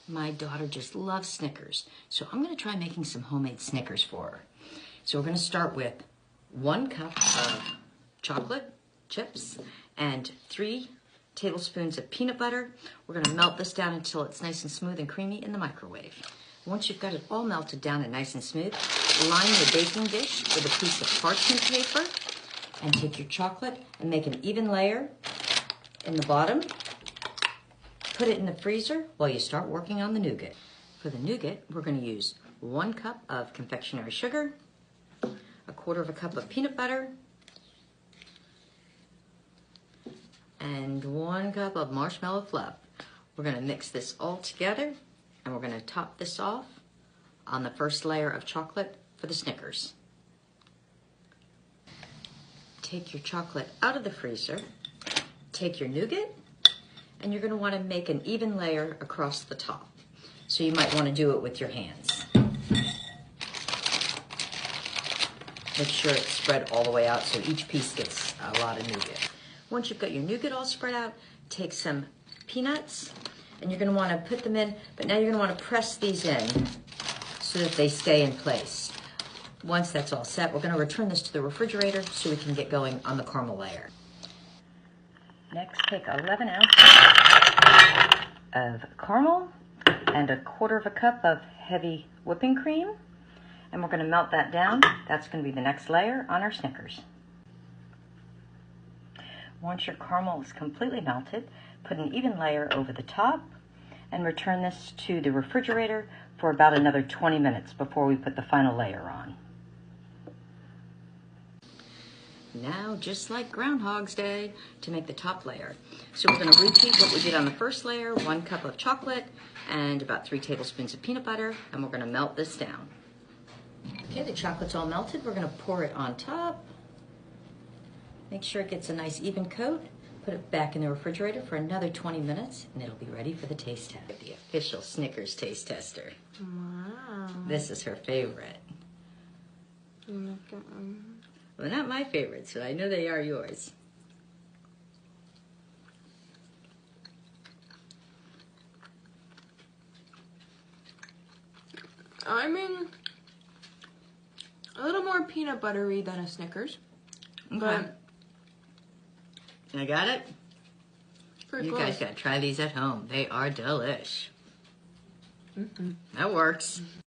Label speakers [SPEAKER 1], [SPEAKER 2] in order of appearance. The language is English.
[SPEAKER 1] My daughter just loves Snickers, so I'm going to try making some homemade Snickers for her. So we're going to start with 1 cup of chocolate chips and 3 tablespoons of peanut butter. We're going to melt this down until it's nice and smooth and creamy in the microwave. Once you've got it all melted down and nice and smooth, line your baking dish with a piece of parchment paper and take your chocolate and make an even layer in the bottom. Put it in the freezer while you start working on the nougat. For the nougat, we're going to use 1 cup of confectionery sugar, 1/4 cup of peanut butter, and 1 cup of marshmallow fluff. We're going to mix this all together, and we're going to top this off on the first layer of chocolate for the Snickers. Take your chocolate out of the freezer, take your nougat, and you're going to want to make an even layer across the top. So you might want to do it with your hands. Make sure it's spread all the way out so each piece gets a lot of nougat. Once you've got your nougat all spread out, take some peanuts, and you're going to want to put them in, but now you're going to want to press these in so that they stay in place. Once that's all set, we're going to return this to the refrigerator so we can get going on the caramel layer. Next, take 11 ounces of caramel and 1/4 cup of heavy whipping cream, and we're going to melt that down. That's going to be the next layer on our Snickers. Once your caramel is completely melted, put an even layer over the top and return this to the refrigerator for about another 20 minutes before we put the final layer on. Now, just like Groundhog's Day, to make the top layer. So we're going to repeat what we did on the first layer, 1 cup of chocolate and about 3 tablespoons of peanut butter, and we're going to melt this down. Okay, the chocolate's all melted. We're going to pour it on top. Make sure it gets a nice even coat. Put it back in the refrigerator for another 20 minutes, and it'll be ready for the taste test. The official Snickers taste tester.
[SPEAKER 2] Wow.
[SPEAKER 1] This is her favorite. Well, not my favorites, but I know they are yours.
[SPEAKER 2] I mean, a little more peanut buttery than a Snickers.
[SPEAKER 1] Okay.
[SPEAKER 2] But
[SPEAKER 1] I got it?
[SPEAKER 2] pretty
[SPEAKER 1] You
[SPEAKER 2] close.
[SPEAKER 1] guys gotta try these at home. They are delish. That works.